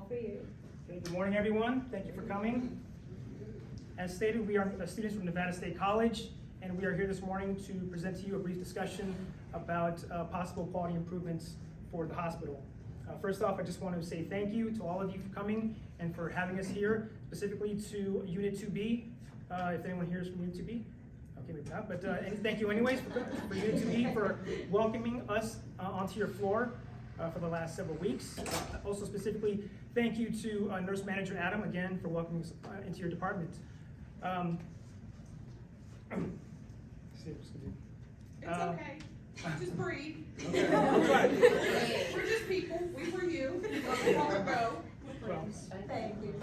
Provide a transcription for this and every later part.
all for you. Okay, good morning, everyone. Thank you for coming. As stated, we are students from Nevada State College, and we are here this morning to present to you a brief discussion about possible quality improvements for the hospital. First off, I just want to say thank you to all of you for coming and for having us here, specifically to Unit 2B. If anyone here is from Unit 2B, okay, maybe not, but and thank you anyways for Unit 2B for welcoming us onto your floor for the last several weeks. Also specifically, thank you to Nurse Manager Adam again for welcoming us into your department. It's okay. Just breathe. Okay. I'll try. We're just people. We were you. Long ago. Well, Thank you.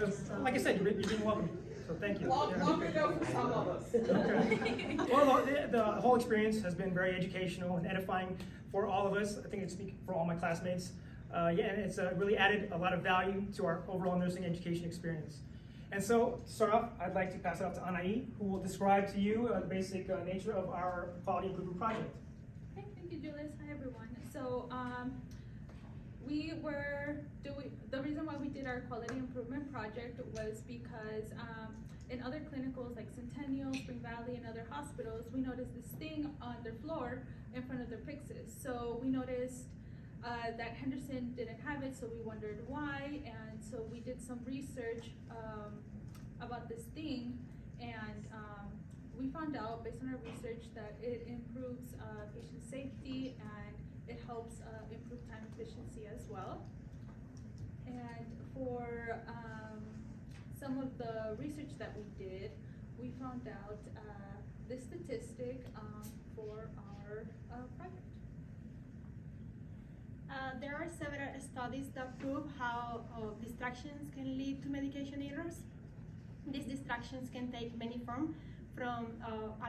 like I said, you're being welcome, so thank you. Long Yeah. ago for some of us. Okay. Well, the whole experience has been very educational and edifying for all of us. I think I speak for all my classmates. Yeah, and it's really added a lot of value to our overall nursing education experience. And so, to start off, I'd like to pass it off to Anaí, who will describe to you the basic nature of our quality improvement project. Okay, thank you, Julius. Hi, everyone. So, we were doing, the reason why we did our quality improvement project was because in other clinicals like Centennial, Spring Valley, and other hospitals, we noticed this thing on their floor in front of their pyxis. So we noticed that Henderson didn't have it, so we wondered why, and so we did some research about this thing, and we found out based on our research that it improves patient safety and it helps improve time efficiency as well. And for some of the research that we did, we found out this statistic for our project. There are several studies that prove how distractions can lead to medication errors. These distractions can take many forms, from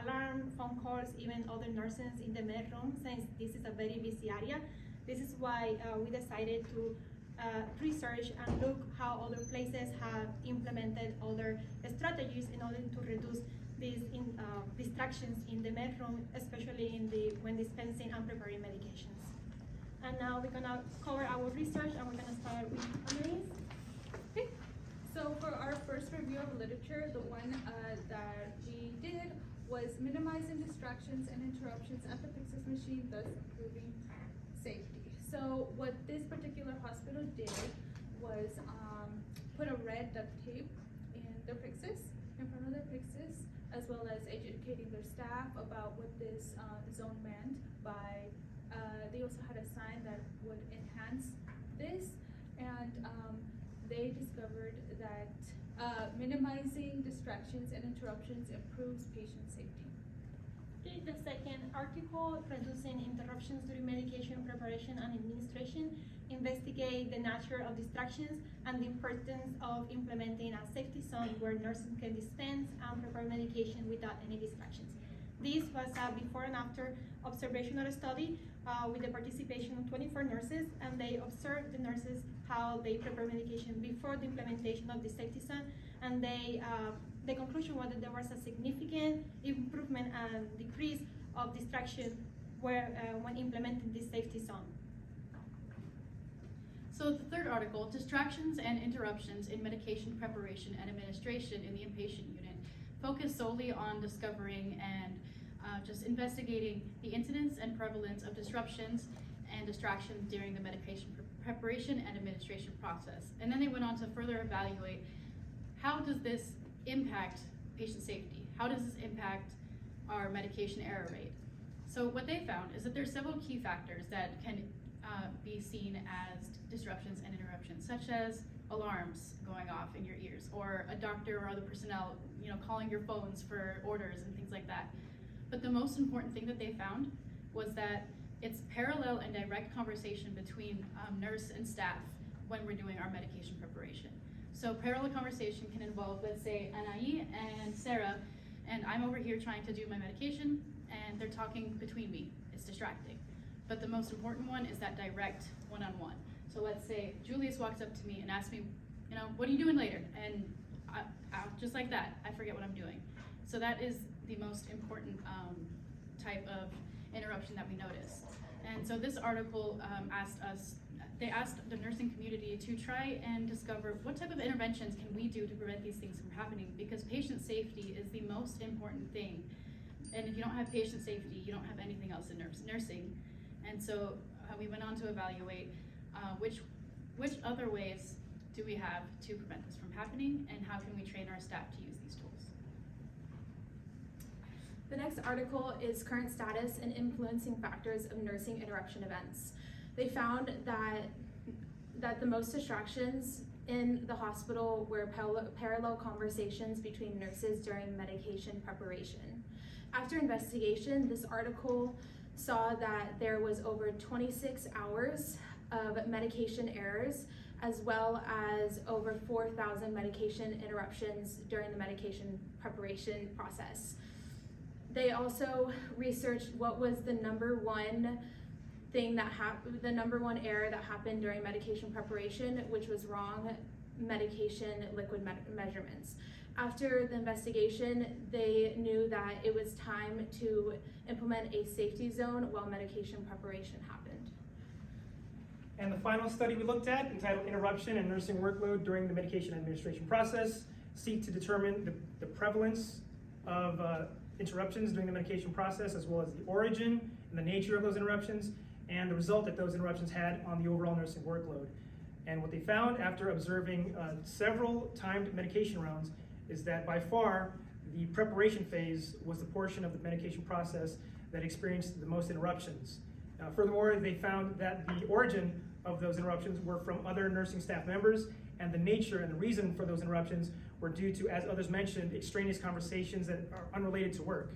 alarm, phone calls, even other nurses in the med room, since this is a very busy area. This is why we decided to research and look how other places have implemented other strategies in order to reduce these distractions in the med room, especially when dispensing and preparing medications. And now we're gonna cover our research, and we're gonna start with Anaïs. Okay. So for our first review of literature, the one that we did was minimizing distractions and interruptions at the Pyxis machine, thus improving safety. So what this particular hospital did was put a red duct tape in their Pyxis, in front of their Pyxis, as well as educating their staff about what this zone meant by they also had a sign that would enhance this, and they discovered that minimizing distractions and interruptions improves patient safety. Okay, the second article, reducing interruptions during medication preparation and administration, investigate the nature of distractions and the importance of implementing a safety zone where nurses can dispense and prepare medication without any distractions. This was a before and after observational study with the participation of 24 nurses, and they observed the nurses how they prepare medication before the implementation of the safety zone, and the conclusion was that there was a significant improvement and decrease of distraction when implementing this safety zone. So the third article, distractions and interruptions in medication preparation and administration in the inpatient unit, focus solely on discovering and just investigating the incidence and prevalence of disruptions and distractions during the medication preparation and administration process. And then they went on to further evaluate how does this impact patient safety? How does this impact our medication error rate? So what they found is that there's several key factors that can be seen as disruptions and interruptions, such as alarms going off in your ears, or a doctor or other personnel, calling your phones for orders and things like that. But the most important thing that they found was that it's parallel and direct conversation between nurse and staff when we're doing our medication preparation. So parallel conversation can involve, let's say, Anaï and Sarah, and I'm over here trying to do my medication, and they're talking between me. It's distracting. But the most important one is that direct one-on-one. So let's say Julius walks up to me and asks me, what are you doing later? And I just like that, I forget what I'm doing. So that is the most important type of interruption that we notice. And so this article asked us, they asked the nursing community to try and discover what type of interventions can we do to prevent these things from happening, because patient safety is the most important thing. And if you don't have patient safety, you don't have anything else in nursing. And so we went on to evaluate which other ways do we have to prevent this from happening, and how can we train our staff to use these tools. The next article is current status and influencing factors of nursing interruption events. They found that the most distractions in the hospital were parallel conversations between nurses during medication preparation. After investigation, this article saw that there was over 26 hours of medication errors, as well as over 4,000 medication interruptions during the medication preparation process. They also researched what was the number one error that happened during medication preparation, which was wrong medication liquid measurements. After the investigation, they knew that it was time to implement a safety zone while medication preparation happened. And the final study we looked at, entitled Interruption and Nursing Workload During the Medication Administration Process, seek to determine the prevalence of interruptions during the medication process, as well as the origin and the nature of those interruptions, and the result that those interruptions had on the overall nursing workload. And what they found after observing several timed medication rounds is that by far the preparation phase was the portion of the medication process that experienced the most interruptions. Furthermore, they found that the origin of those interruptions were from other nursing staff members, and the nature and the reason for those interruptions were due to, as others mentioned, extraneous conversations that are unrelated to work.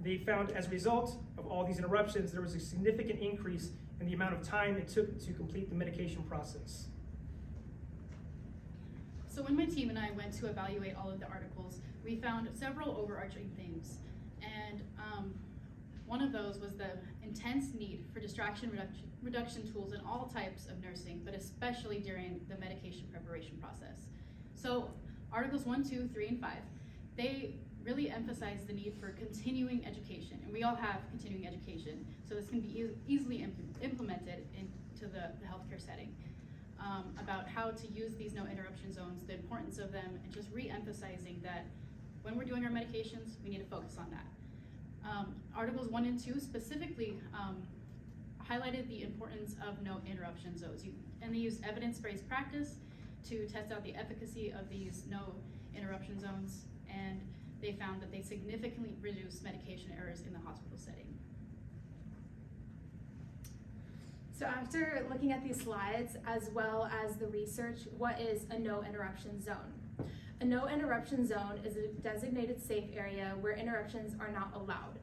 They found, as a result of all these interruptions, there was a significant increase in the amount of time it took to complete the medication process. So when my team and I went to evaluate all of the articles, we found several overarching themes. And one of those was the intense need for distraction reduction tools in all types of nursing, but especially during the medication preparation process. So articles 1, 2, 3, and 5, they really emphasize the need for continuing education, and we all have continuing education, so this can be easily implemented into the healthcare setting, about how to use these no interruption zones, the importance of them, and just re-emphasizing that when we're doing our medications, we need to focus on that. Articles 1 and 2 specifically highlighted the importance of no interruption zones, and they used evidence-based practice to test out the efficacy of these no interruption zones, and they found that they significantly reduced medication errors in the hospital setting. So after looking at these slides, as well as the research, what is a no interruption zone? A no interruption zone is a designated safe area where interruptions are not allowed,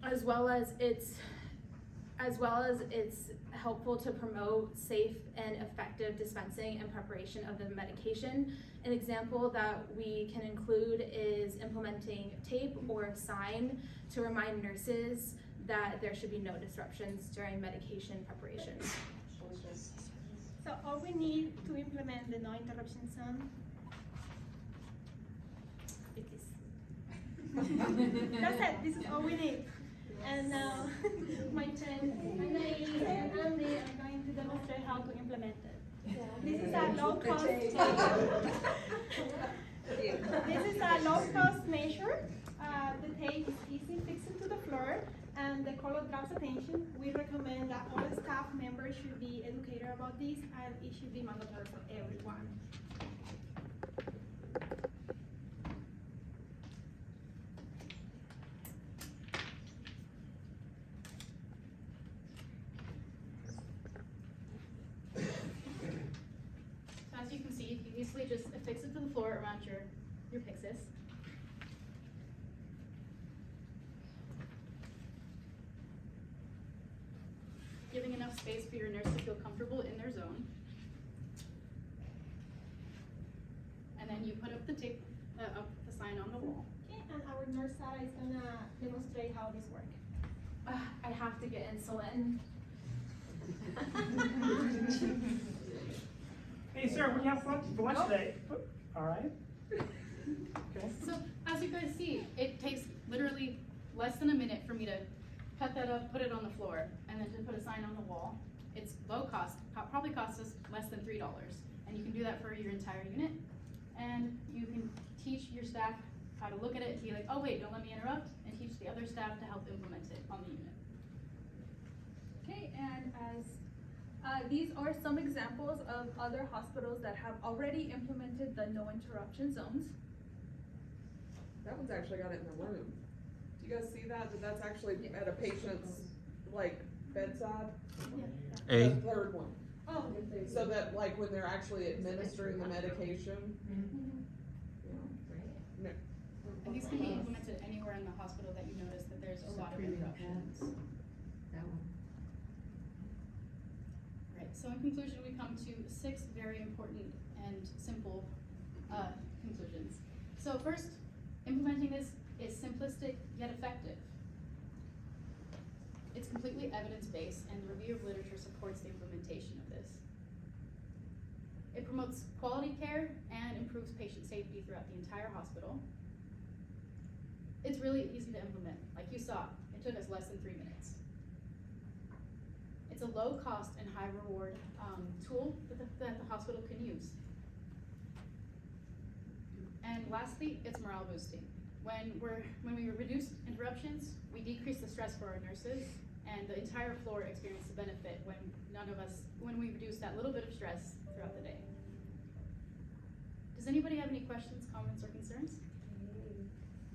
as well as it's helpful to promote safe and effective dispensing and preparation of the medication. An example that we can include is implementing tape or a sign to remind nurses that there should be no disruptions during medication preparation. So all we need to implement the no interruption zone is this. That's it, this is all we need. And now my friend Annalie and Andy are going to demonstrate how to implement it. This is a low cost this is a low cost measure. The tape is easy, fixed to the floor, and the color draws attention. We recommend that all staff members should be educated about this, and it should be mandatory for everyone. As you can see, you can easily just affix it to the floor around your Pyxis. Giving enough space for your nurse to feel comfortable in their zone. And then you put up the tape, up the sign on the wall. Okay, and our nurse Sarah is gonna demonstrate how this works. I have to get insulin. Hey, sir, what do you have for lunch today? All right. Okay. So as you guys see, it takes literally less than a minute for me to cut that up, put it on the floor, and then to put a sign on the wall. it's low cost, probably costs us less than $3. And you can do that for your entire unit. And you can teach your staff how to look at it and be like, oh wait, don't let me interrupt, and teach the other staff to help implement it on the unit. Okay, and as these are some examples of other hospitals that have already implemented the no interruption zones. That one's actually got it in the room. Do you guys see that? That's actually at a patient's, like, bedside? A. The third one. Oh. So that, like, when they're actually administering the medication. No. And these can be implemented anywhere in the hospital that you notice that there's a lot of interruptions. Right, so in conclusion, we come to 6 very important and simple conclusions. So first, implementing this is simplistic yet effective. It's completely evidence-based, and the review of literature supports the implementation of this. It promotes quality care and improves patient safety throughout the entire hospital. It's really easy to implement. Like you saw, it took us less than 3 minutes. It's a low cost and high reward tool that the hospital can use. And lastly, it's morale boosting. When we reduce interruptions, we decrease the stress for our nurses, and the entire floor experiences the benefit when we reduce that little bit of stress throughout the day. Does anybody have any questions, comments, or concerns?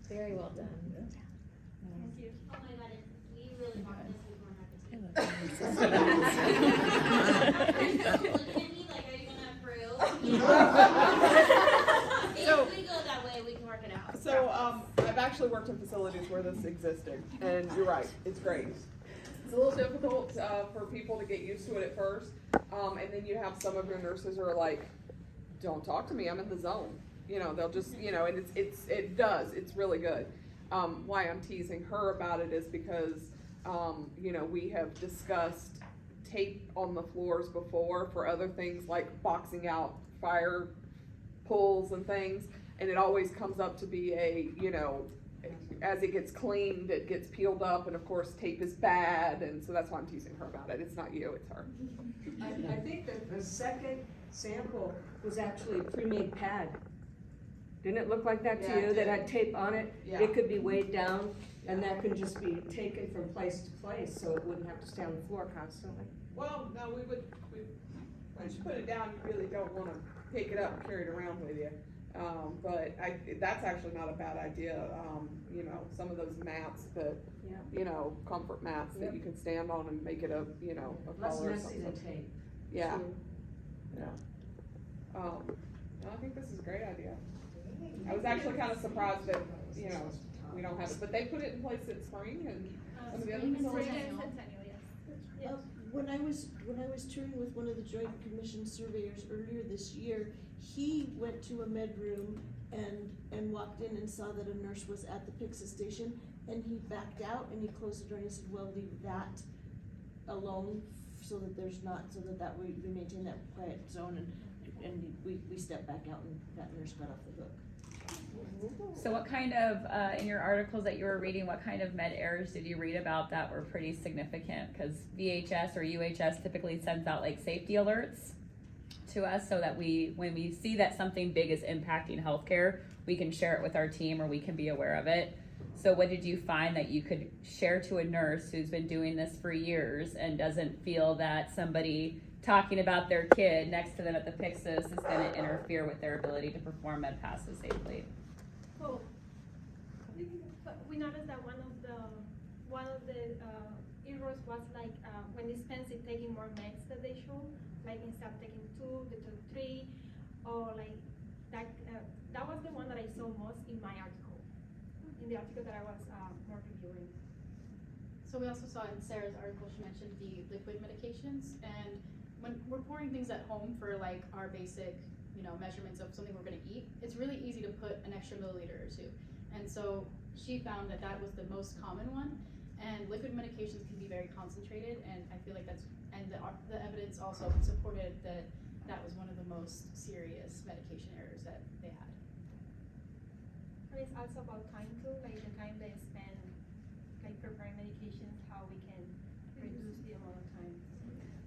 Very well done. Thank you. Oh my god, we really want this before I Look at me like, are you gonna approve? If we go that way, we can work it out. So, I've actually worked in facilities where this existed, and you're right, it's great. It's a little difficult, for people to get used to it at first, and then you have some of your nurses who are like, don't talk to me, I'm in the zone. You know, they'll just, you know, and it's really good. Why I'm teasing her about it is because, you know, we have discussed tape on the floors before for other things like boxing out fire pulls and things, and it always comes up to be a, you know, as it gets cleaned, it gets peeled up, and of course tape is bad, and so that's why I'm teasing her about it. It's not you, it's her. I think that the second sample was actually a pre-made pad. Didn't it look like that to Yeah, it you, that did. had tape on it? Yeah. It could be weighed down, and that could just be taken from place to place, so it wouldn't have to stay on the floor constantly. Well, no, once you put it down, you really don't wanna pick it up and carry it around with you. But that's actually not a bad idea. You know, some of those mats that, Yeah. you know, comfort mats that you can stand on and make it a, you know, a Less color or messy than something. tape. Yeah, too. yeah. I think this is a great idea. I was actually kinda surprised that, you know, we don't have it, but they put it in place at Spring and some of the other Spring and facilities. Centennial. Yes. When I was touring with one of the Joint Commission surveyors earlier this year, he went to a med room and walked in and saw that a nurse was at the Pixa station, and he backed out and he closed the door and he said, well, leave that alone so that that way we maintain that quiet zone, and we stepped back out and that nurse got off the hook. So what kind of, in your articles that you were reading, what kind of med errors did you read about that were pretty significant? Because VHS or UHS typically sends out like safety alerts to us so that when we see that something big is impacting healthcare, we can share it with our team or we can be aware of it. So what did you find that you could share to a nurse who's been doing this for years and doesn't feel that somebody talking about their kid next to them at the Pyxis is going to interfere with their ability to perform med passes safely? So, but we noticed that one of the errors was like when dispensing taking more meds that they show, like instead of taking 2, they took 3, or like that. That was the one that I saw most in my article, in the article that I was more reviewing. So we also saw in Sarah's article, she mentioned the liquid medications, and when we're pouring things at home for like our basic, you know, measurements of something we're gonna eat, it's really easy to put an extra milliliter or 2. And so she found that that was the most common one, and liquid medications can be very concentrated, and I feel like the evidence also supported that was one of the most serious medication errors that they had. And it's also about time too, like the time they spend like preparing medications, how we can reduce the amount of time.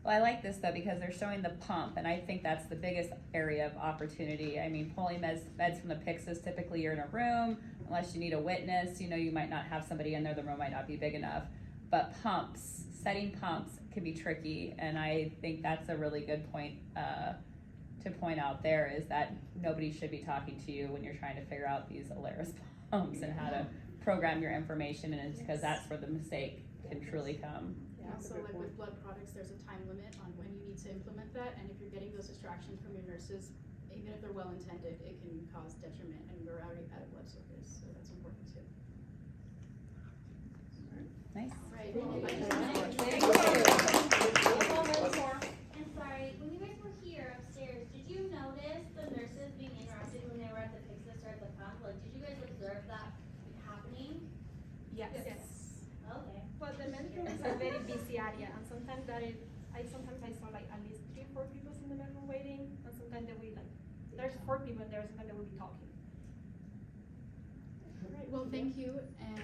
Well, I like this though because they're showing the pump, and I think that's the biggest area of opportunity. I mean, pulling meds from the Pyxis, typically you're in a room, unless you need a witness, you know, you might not have somebody in there, the room might not be big enough. But pumps, setting pumps can be tricky, and I think that's a really good point to point out there, is that nobody should be talking to you when you're trying to figure out these Alaris pumps and how to program your information, and it's because that's where the mistake can truly come. Yeah, so like with blood products, there's a time limit on when you need to implement that, and if you're getting those distractions from your nurses, even if they're well intended, it can cause detriment, and we're already out of blood sources, so that's important too. Nice. Right. Thank you. One more. I'm sorry, when you guys were here upstairs, did you notice the nurses being interrupted when they were at the Pyxis or at the pump? Like, did you guys observe that happening? Yes. Okay. Well, the medical is a very busy area, and sometimes I saw like at least 3 or 4 people in the medical waiting, and sometimes they will like, there's 4 people there, sometimes they will be talking. All right, well, thank you, and